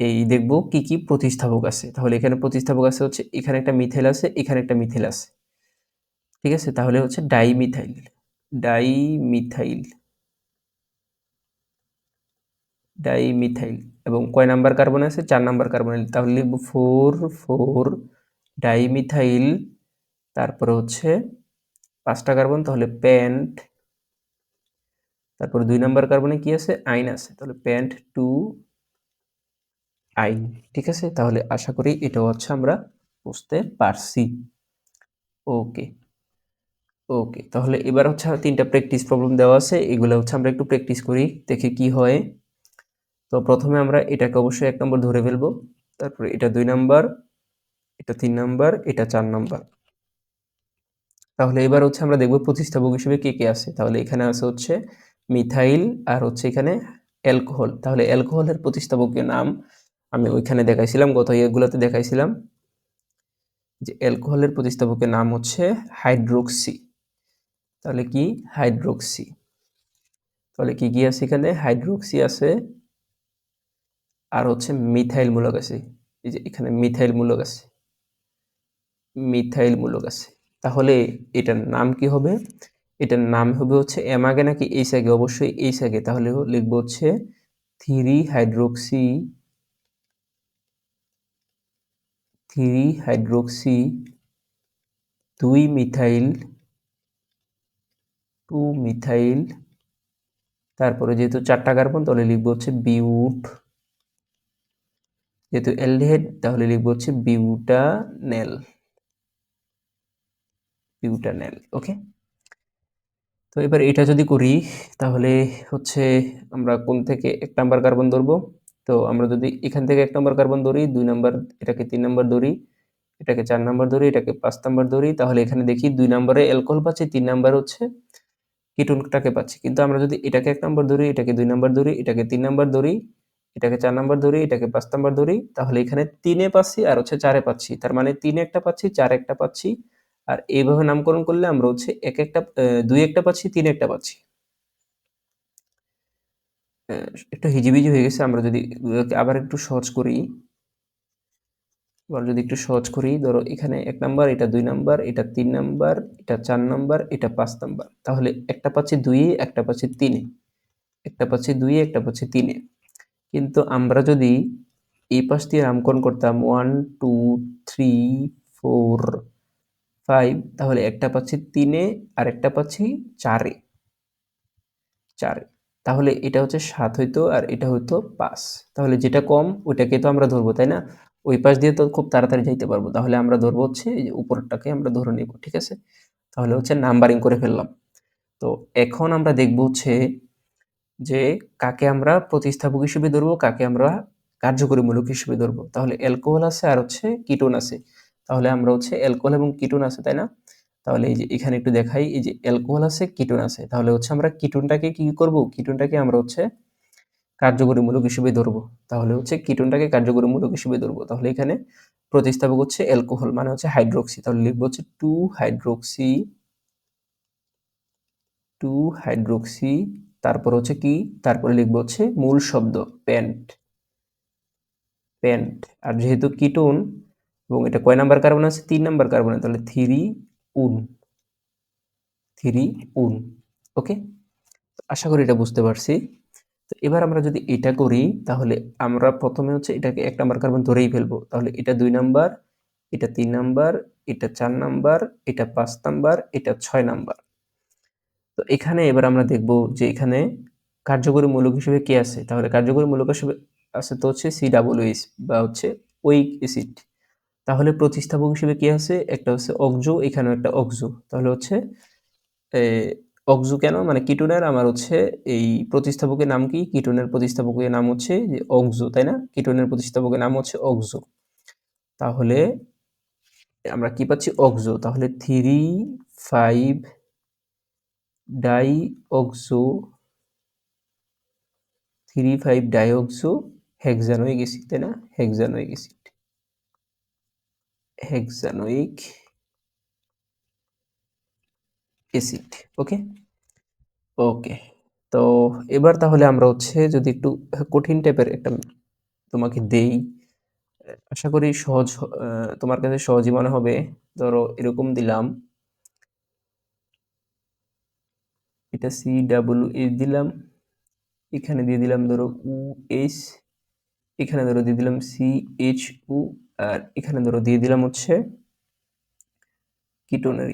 এই দেখব কি, কি প্রতিস্থাপক আছে। তাহলে এখানে প্রতিস্থাপক আছে হচ্ছে, এখানে একটা মিথাইল আছে, এখানে একটা মিথাইল আছে। ঠিক আছে? তাহলে হচ্ছে ডাইমিথাইল, ডাইমিথাইল, ডাইমিথাইল। এবং কয় নাম্বার কার্বন আছে? ৪ নাম্বার কার্বন। তাহলে লিখব 4 4 ডাইমিথাইল, তারপরে হচ্ছে ৫ টা কার্বন, তাহলে প্যান্ট, তারপরে ২ নাম্বার কার্বনে কি আছে? আইন আছে। তাহলে প্যান্ট 2 আইন। ঠিক আছে? তাহলে আশা করি এটাও হচ্ছে আমরা বুঝতে পারছি। ওকে। ওকে, তাহলে এবার হচ্ছে ৩টা প্র্যাকটিস প্রবলেম দেওয়া আছে। এগুলো হচ্ছে আমরা একটু প্র্যাকটিস করি, দেখি কি হয়। তো প্রথমে আমরা এটাকে অবশ্যই ১ নম্বর ধরে ফেলবো। তারপরে এটা ২ নাম্বার, এটা ৩ নাম্বার, এটা ৪ নাম্বার। তাহলে এবার হচ্ছে আমরা দেখব প্রতিস্থাপক হিসেবে কে, কে আছে। তাহলে এখানে আছে হচ্ছে মিথাইল আর হচ্ছে এখানে অ্যালকোহল। তাহলে অ্যালকোহলের প্রতিস্থাপকের নাম আমি ওইখানে দেখাইছিলাম, গত ইয়েগুলোতে দেখাইছিলাম যে অ্যালকোহলের প্রতিস্থাপকের নাম হচ্ছে হাইড্রোক্সি। তাহলে কি? হাইড্রোক্সি। তাহলে কি, কি আছে এখানে? হাইড্রোক্সি আছে আর হচ্ছে মিথাইল মূলক আছে। এই যে এখানে মিথাইল মূলক আছে, মিথাইল মূলক আছে। তাহলে এটার নাম কি হবে? এটার নাম হবে হচ্ছে এম আগে নাকি এইচ আগে? অবশ্যই এইচ আগে। তাহলে লিখবো হচ্ছে 3 হাইড্রোক্সি 3 হাইড্রোক্সি 2 মিথাইল 2 মিথাইল, তারপরে যেহেতু ৪ টা কার্বন তাহলে লিখবো হচ্ছে বিউট, যেহেতু অ্যালডিহাইড তাহলে লিখবো হচ্ছে বিউটানেল, বিউটানেল। ওকে? তো এবার এটা যদি করি, তাহলে হচ্ছে আমরা কোন থেকে ১ নাম্বার কার্বন ধরবো? তো আমরা যদি এখান থেকে ১ নাম্বার কার্বন ধরি, ২ নাম্বার, এটাকে ৩ নাম্বার ধরি, এটাকে ৪ নাম্বার ধরি, এটাকে ৫ নাম্বার ধরি, তাহলে এখানে দেখি ২ নাম্বারে অ্যালকোহল পাচ্ছি, ৩ নাম্বারে হচ্ছে কিটোনটাকে পাচ্ছি। কিন্তু আমরা যদি এটাকে ১ নাম্বার ধরি, এটাকে ২ নাম্বার ধরি, এটাকে ৩ নাম্বার ধরি, এটাকে ৪ নাম্বার ধরি, এটাকে ৫ নাম্বার ধরি, তাহলে এখানে ৩ এ পাচ্ছি আর হচ্ছে ৪ এ পাচ্ছি। তার মানে ৩ একটা পাচ্ছি, ৪ একটা পাচ্ছি। আর এইভাবে নামকরণ করলে আমরা হচ্ছে ১ একটা ২ একটা পাচ্ছি, ৩ একটা পাচ্ছি। একটু হিজিবিজি হয়ে গেছে। আমরা যদি এগুলোকে আবার একটু সহজ করি, এবার যদি একটু সহজ করি, ধরো এখানে ১ নাম্বার, এটা ২ নাম্বার, এটা ৩ নাম্বার, এটা ৪ নাম্বার, এটা ৫ নাম্বার। তাহলে একটা পাচ্ছি ২ এ, একটা পাচ্ছি ৩ এ। একটা পাচ্ছি ২ এ, একটা পাচ্ছি ৩ এ। কিন্তু আমরা যদি এই পাশ দিয়ে নামকরণ করতাম ১, ২, ৩, ৪, ৫, তাহলে একটা পাচ্ছি ৩ এ, আরেকটা পাচ্ছি ৪ এ। ৪ এ। তাহলে এটা হচ্ছে ৭ হইতো আর এটা হইতো ৫। তাহলে যেটা কম ওইটাকে তো আমরা ধরবো, তাই না? ওই পাশ দিয়ে তো খুব তাড়াতাড়ি যাইতে পারবো। তাহলে আমরা ধরবো হচ্ছে এই যে উপরেরটাকে আমরা ধরে নিব। ঠিক আছে? তাহলে হচ্ছে নাম্বারিং করে ফেললাম। তো এখন আমরা দেখব হচ্ছে যে কাকে আমরা প্রতিস্থাপক হিসেবে ধরবো, কাকে আমরা কার্যকরী মূলক হিসেবে ধরবো। তাহলে অ্যালকোহল আছে আর হচ্ছে কিটোন আছে। তাহলে আমরা হচ্ছে অ্যালকোহল এবং কিটোন আছে, তাই না? তাহলে এই যে এখানে একটু দেখাই, এই যে অ্যালকোহল আছে, কিটোন আছে। তাহলে হচ্ছে আমরা কিটোনটাকে কি করব? কিটোনটাকে আমরা হচ্ছে কার্যকরী মূলক হিসেবে ধরবো। তাহলে হচ্ছে কিটোনটাকে কার্যকরী মূলক হিসেবে ধরবো। তাহলে এখানে প্রতিস্থাপক হচ্ছে অ্যালকোহল মানে হচ্ছে হাইড্রোক্সি। তাহলে লিখবো হচ্ছে 2 হাইড্রোক্সি, 2 হাইড্রোক্সি, তারপর হচ্ছে কি? তারপরে লিখবো হচ্ছে মূল শব্দ পেন্ট, পেন্ট। আর যেহেতু কিটোন এবং এটা কয় নাম্বার কার্বন আছে? ৩ নাম্বার কার্বনে, তাহলে 3 উন, 3 উন। ওকে? আশা করি এটা বুঝতে পারছি। তো এবার আমরা যদি এটা করি, তাহলে আমরা প্রথমে হচ্ছে এটাকে ১ নাম্বার কার্বন ধরেই ফেলবো। তাহলে এটা ২ নাম্বার, এটা ৩ নাম্বার, এটা ৪ নাম্বার, এটা ৫ নাম্বার, এটা ৬ নাম্বার। তো এখানে এবার আমরা দেখব যে এখানে কার্যকরী মূলক হিসেবে কে আছে? তাহলে কার্যকরী মূলক হিসেবে আছে তো হচ্ছে COOH বা হচ্ছে ওয়িক অ্যাসিড। তাহলে প্রতিস্থাপক হিসেবে কি আছে? একটা হচ্ছে অক্সো, এখানেও একটা অক্সো। তাহলে হচ্ছে এ অক্সো কেন? মানে কিটোনের আমার হচ্ছে এই প্রতিস্থাপকের নাম কি? কিটোনের প্রতিস্থাপকের নাম হচ্ছে যে অক্সো, তাই না? কিটোনের প্রতিস্থাপকের নাম হচ্ছে অক্সো। তাহলে আমরা কি পাচ্ছি? অক্সো। তাহলে 3, 5 ডাইঅক্সো, 3, 5 ডাইঅক্সো হেক্সানোয়িক অ্যাসিড, তাই না? Hexanoic acid. Hexanoic acid. Okay? Okay. তো এবার তাহলে আমরা হচ্ছে যদি একটু কঠিন টাইপের একটা তোমাকে দেই, আশা করি সহজ তোমার কাছে সহজই মনে হবে। ধরো এরকম দিলাম, এটা COOH দিলাম, এখানে দিয়ে দিলাম ধরো OH, এখানে ধরো দিয়ে দিলাম CHO, আর এখানে ধরো দিয়ে দিলাম হচ্ছে কিটোনের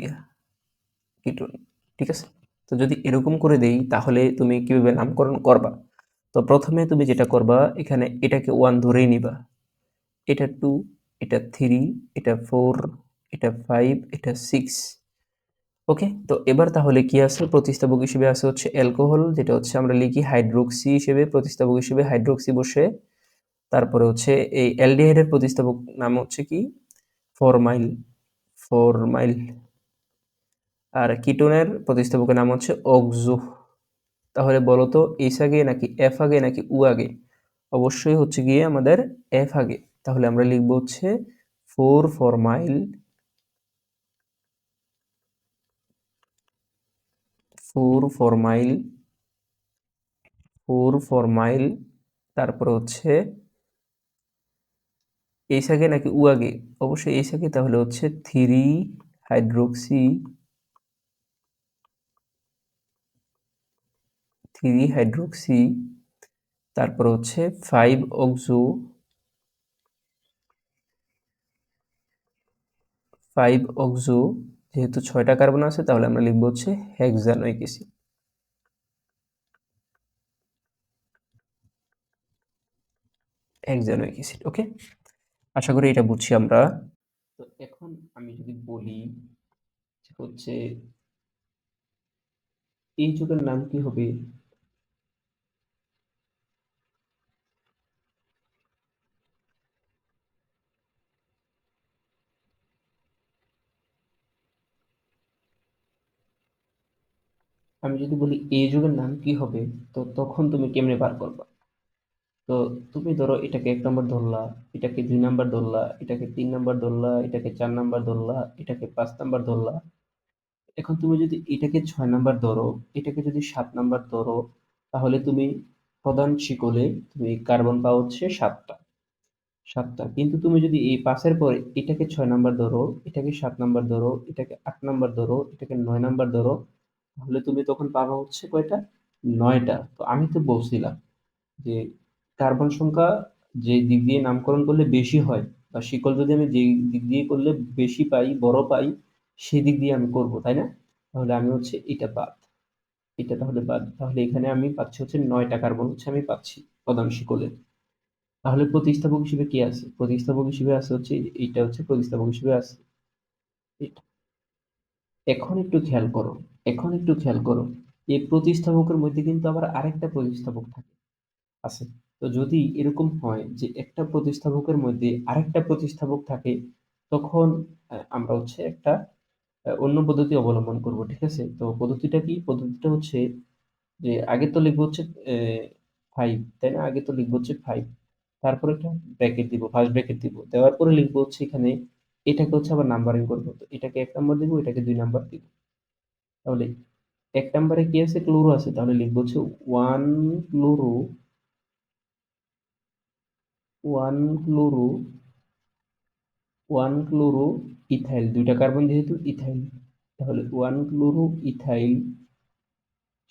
কিটোন। ঠিক আছে? তো যদি এরকম করে দেই তাহলে তুমি কিভাবে নামকরণ করবা? তো প্রথমে তুমি যেটা করবা, এখানে এটাকে 1 ধরেই নিবা। এটা 2, এটা 3, এটা 4, এটা 5, এটা 6। ওকে? তো এবার তাহলে কি আছে? প্রতিস্থাপক হিসেবে আছে হচ্ছে অ্যালকোহল, যেটা হচ্ছে আমরা লিখি হাইড্রোক্সি হিসেবে, প্রতিস্থাপক হিসেবে হাইড্রোক্সি বসে। তারপরে হচ্ছে এই অ্যালডিহাইডের প্রতিস্থাপক নাম হচ্ছে কি? ফরমাইল, ফরমাইল। আর কিটোনের প্রতিস্থাপকের নাম হচ্ছে অক্সো। তাহলে বলো তো এইচ আগে নাকি এফ আগে নাকি উ আগে? অবশ্যই হচ্ছে গিয়ে আমাদের এফ আগে। তাহলে আমরা লিখবো হচ্ছে 4 ফরমাইল, 4 ফরমাইল, 4 ফরমাইল, তারপরে হচ্ছে এইচ আগে নাকি উ আগে? অবশ্যই এইচ আগে, তাহলে হচ্ছে 3 হাইড্রোক্সি, 3 হাইড্রোক্সি, তারপর হচ্ছে 5 অক্সো, 5 অক্সো। যেহেতু ৬টা কার্বন আছে তাহলে আমরা লিখবো হচ্ছে হেক্সানোয়িক অ্যাসিড, হেক্সানোয়িক অ্যাসিড। ওকে? আশা করি এটা বুঝছি আমরা। তো এখন আমি যদি বলি যে হচ্ছে এই যুগের নাম কি হবে? আমি যদি বলি এই যুগের নাম কি হবে, তো তখন তুমি কেমনে বার করবা? তো তুমি ধরো এটাকে ১ নাম্বার ধরলা, এটাকে ২ নাম্বার ধরলা, এটাকে ৩ নাম্বার ধরলা, এটাকে ৪ নাম্বার ধরলা, এটাকে ৫ নাম্বার ধরলা। এখন তুমি যদি এটাকে ৬ নাম্বার ধরো, এটাকে যদি ৭ নাম্বার ধরো, তাহলে তুমি প্রধান শিকলে তুমি কার্বন পাও হচ্ছে ৭ টা। 7টা। কিন্তু তুমি যদি এই 5 এর পরে এটাকে 6 নাম্বার ধরো, এটাকে 7 নাম্বার ধরো, এটাকে 8 নাম্বার ধরো, এটাকে 9 নাম্বার ধরো, তাহলে তুমি তখন পাবা হচ্ছে কয়টা? 9 টা। তো আমি তো বলছিলাম যে কার্বন সংখ্যা যে দিক দিয়ে নামকরণ করলে বেশি হয় বা শিকল যদি আমি যেই দিক দিয়ে করলে বেশি পাই, বড় পাই, সেদিক দিয়ে আমি করব, তাই না? তাহলে আমি হচ্ছে এটা বাদ। এটা তাহলে বাদ। তাহলে এখানে আমি পাচ্ছি হচ্ছে 9 টা কার্বন হচ্ছে আমি পাচ্ছি প্রধান শিকলে। তাহলে প্রতিস্থাপক হিসেবে কি আছে? প্রতিস্থাপক হিসেবে আছে হচ্ছে এইটা হচ্ছে প্রতিস্থাপক হিসেবে আছে এটা। এখন একটু খেয়াল করো, এখন একটু খেয়াল করো। এই প্রতিস্থাপকের মধ্যে কিন্তু আবার আরেকটা প্রতিস্থাপক থাকে আছে। তো যদি এরকম হয় যে একটা প্রতিস্থাপকের মধ্যে আরেকটা প্রতিস্থাপক থাকে, তখন আমরা হচ্ছে একটা অন্য পদ্ধতি অবলম্বন করব, ঠিক আছে? তো পদ্ধতিটা কি? পদ্ধতিটা হচ্ছে যে আগে তো লিখবো হচ্ছে 5, তাই না? আগে তো লিখবো হচ্ছে 5, তারপরে একটা ব্র্যাকেট দিব, ফার্স্ট ব্র্যাকেট দিব, দেওয়ার পরে লিখবো হচ্ছে এখানে এটাকে হচ্ছে আবার নাম্বারিং করবো। তো এটাকে 1 নাম্বার দিব, এটাকে 2 নাম্বার দিব। তাহলে 1 নাম্বারে কি আছে? ক্লোরো আছে, তাহলে লিখবো হচ্ছে 1 ক্লোরো, 1 ক্লোরো, 1 ক্লোরো ইথাইল, দুইটা কার্বন যেহেতু ইথাইল, তাহলে 1 ক্লোরো ইথাইল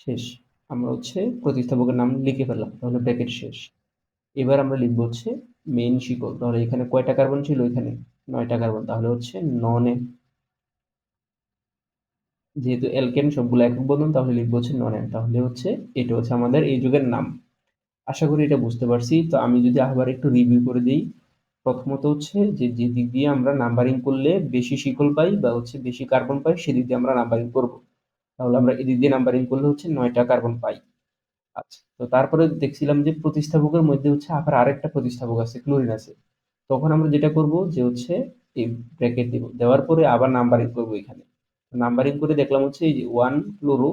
শেষ। আমরা হচ্ছে প্রতিস্থাপকের নাম লিখে ফেললাম, তাহলে ব্র্যাকেট শেষ। এবার আমরা লিখবো হচ্ছে মেইন শিকল। তাহলে এখানে কয়টা কার্বন ছিল? এখানে 9টা কার্বন, তাহলে হচ্ছে ননে। যেহেতু অ্যালকেন সবগুলো একক বন্ধন, তাহলে লিখবো হচ্ছে ননে। তাহলে হচ্ছে এটা হচ্ছে আমাদের এই যুগের নাম। আশা করি এটা বুঝতে পারছি। তো আমি যদি আবার একটু রিভিউ করে দিই, প্রথমত হচ্ছে যে যে দিক দিয়ে আমরা নাম্বারিং করলে বেশি শিকল পাই বা হচ্ছে বেশি কার্বন পাই, সেদিক দিয়ে আমরা নাম্বারিং করব। তাহলে আমরা এদিক দিয়ে নাম্বারিং করলে হচ্ছে 9টা কার্বন পাই। আচ্ছা, তো তারপরে দেখছিলাম যে প্রতিস্থাপকের মধ্যে হচ্ছে আবার আরেকটা প্রতিস্থাপক আছে, ক্লোরিন আছে। তখন আমরা যেটা করব যে হচ্ছে এই ব্র্যাকেট দিব, দেওয়ার পরে আবার নাম্বারিং করব এখানে। নাম্বারিং করে দেখলাম হচ্ছে এই যে 1 ক্লোরো,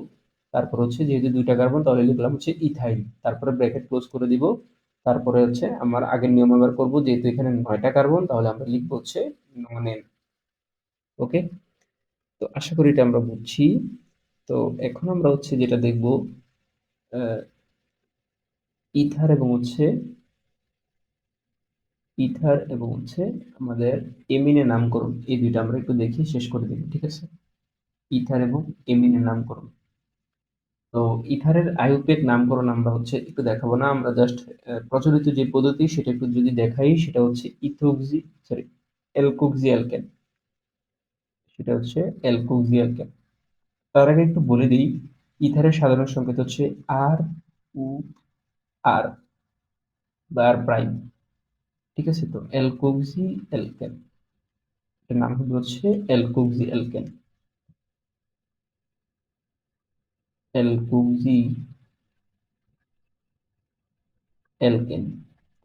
তারপর হচ্ছে যেহেতু দুইটা কার্বন, তাহলে লিখলাম হচ্ছে ইথাইল, তারপরে ব্র্যাকেট ক্লোজ করে দিব। তারপরে হচ্ছে আমার আগের নিয়ম ব্যবহার করব, যেহেতু এখানে 9টা কার্বন, তাহলে আমরা লিখবো হচ্ছে ননের। ওকে, তো আশা করি এটা আমরা বুঝছি। তো এখন আমরা হচ্ছে যেটা দেখব, ইথার এবং হচ্ছে ইথার এবং হচ্ছে আমাদের এমিনের নামকরণ, এই দুইটা আমরা একটু দেখি, শেষ করে দেব, ঠিক আছে? ইথার এবং এমিনের নামকরণ। তো ইথারের আইইউপিএক নামকরণ আমরা হচ্ছে একটু দেখাবো না, আমরা জাস্ট প্রচলিত যে পদ্ধতি সেটা একটু যদি দেখাই, সেটা হচ্ছে ইথোক্সি, সরি, অ্যালকোক্সি অ্যালকেন। সেটা হচ্ছে অ্যালকোক্সি অ্যালকেন। তার আগে একটু বলে দিই, ইথারের সাধারণ সংকেত হচ্ছে আর, উ, আর বা আর প্রাইম, ঠিক আছে? তো অ্যালকোক্সি অ্যালকেন, এটার নাম হচ্ছে অ্যালকোক্সি অ্যালকেন, অ্যালকোক্সি অ্যালকেন।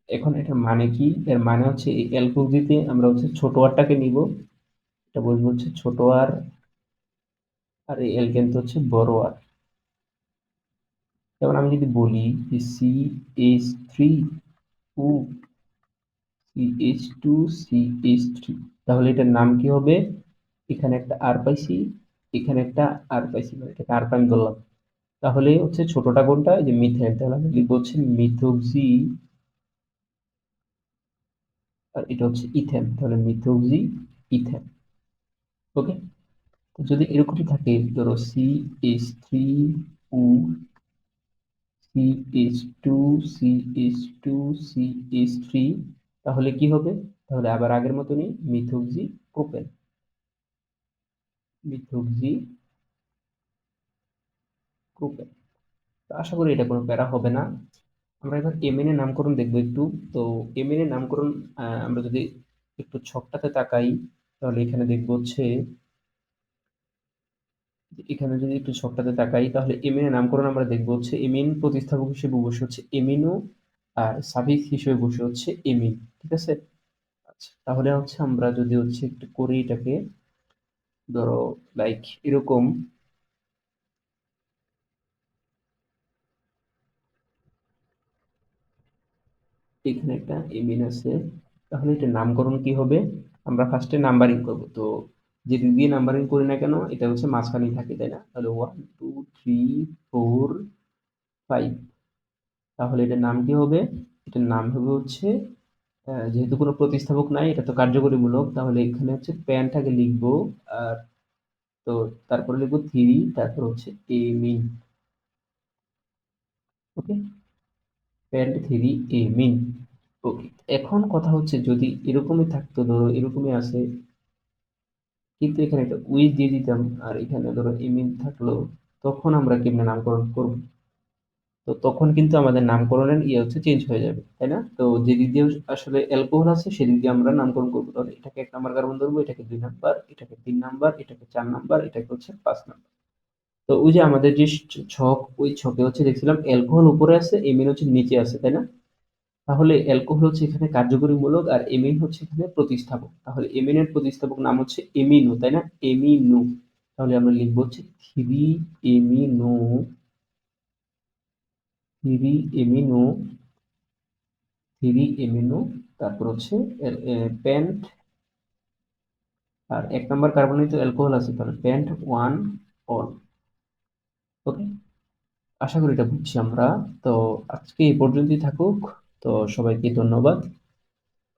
এখন এটার মানে কি? এর মানে হচ্ছে এই অ্যালকোক্সিতে আমরা হচ্ছে ছোট আরটাকে নিব, এটা বলবো হচ্ছে ছোট আর, আর এই অ্যালকেন তো হচ্ছে বড় আর। যেমন আমি যদি বলি যে CH3 ও CH2CH3, তাহলে এটার নাম কি হবে? এখানে একটা আর পাইছি, এখানে একটা আর পাইছি, মানে এটাকে আর প্রাইম ধরলাম। তাহলে হচ্ছে ছোটটা কোনটা? এই যে মিথাইল, তাহলে আমি লিখবো হচ্ছে মিথোক্সি, আর এটা হচ্ছে ইথেন, তাহলে মিথোক্সি ইথেন। ওকে, তো যদি এরকম থাকে, ধরো CH3 ও CH2CH2CH3, তাহলে কি হবে? তাহলে আবার আগের মতনই মিথোক্সি প্রোপেন, মিথোক্সি প্রোপেন। তো আশা করি এটা কোনো প্যারা হবে না। আমরা এবার এমএন এর নামকরণ দেখবো একটু। তো এমএন এর নামকরণ আমরা যদি একটু ছকটাতে তাকাই, তাহলে এখানে দেখবো হচ্ছে, এখানে যদি একটু ছকটাতে তাকাই, তাহলে এমিন এর নামকরণ আমরা দেখবো হচ্ছে এমিন প্রতিস্থাপক হিসেবে বসে হচ্ছে এমিনো, আর সাফিক্স হিসেবে বসে হচ্ছে এমিন, ঠিক আছে? আচ্ছা, তাহলে হচ্ছে আমরা যদি হচ্ছে একটু করি এটাকে, ধরো লাইক এরকম, এখানে একটা এমিন আছে, তাহলে এটা নামকরণ কি হবে? আমরা ফার্স্টে নাম্বারিং করব। তো যে দিক দিয়ে নাম্বারিং করি না কেন, এটা হচ্ছে মাঝখানেই থাকে, তাই না? তাহলে 1 2 3 4 5, তাহলে এটার নাম কি হবে? এটার নাম হবে হচ্ছে যেহেতু কোনো প্রতিস্থাপক নাই, এটা তো কার্যকরীমূলক, তাহলে এখানে হচ্ছে প্যানটাকে লিখবো। আর তো তারপরে লিখবো 3, তারপর হচ্ছে এমিন। ওকে, প্যান্ট 3 এমিন। ওকে, এখন কথা হচ্ছে যদি এরকমই থাকতো, ধরো এরকমই আছে, কিন্তু এখানে একটা উইথ দিয়ে দিতাম আর এখানে ধরো এমিন থাকলো, তখন আমরা কেমনে নামকরণ করব? তো তখন কিন্তু আমাদের নামকরণের হচ্ছে চেঞ্জ হয়ে যাবে, তাই না? তো যেদিক দিয়ে আসলে অ্যালকোহল আছে সেদিক দিয়ে আমরা নামকরণ করবো। তাহলে এটাকে 1 নাম্বার কার্বন ধরবো, এটাকে 2 নাম্বার, এটাকে 3 নাম্বার, এটাকে 4 নাম্বার, এটাকে হচ্ছে 5 নাম্বার। তো ওই যে আমাদের যে ছক, ওই ছকে হচ্ছে দেখছিলাম অ্যালকোহল উপরে আছে, এমিন হচ্ছে নিচে আছে, তাই না? তাহলে অ্যালকোহল হচ্ছে এখানে কার্যকরী মূলক আর এমিন হচ্ছে এখানে প্রতিস্থাপক। তাহলে এমিনের প্রতিস্থাপক নাম হচ্ছে এমিনো, তাই না? এমিনো। তাহলে আমরা লিখবো হচ্ছে 3 এমিনো, 3 এমিনো, 3 এমিনো, তারপর হচ্ছে প্যান্ট। আর 1 নাম্বার কার্বনে তো অ্যালকোহল আছে, তাহলে প্যান্ট 1 অল। ওকে, আশা করি এটা বুঝছি আমরা। তো আজকে এই পর্যন্তই থাকুক। তো সবাইকে ধন্যবাদ।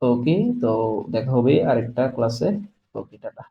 ওকে, তো দেখা হবে আরেকটা ক্লাসে। ওকে, টাটা।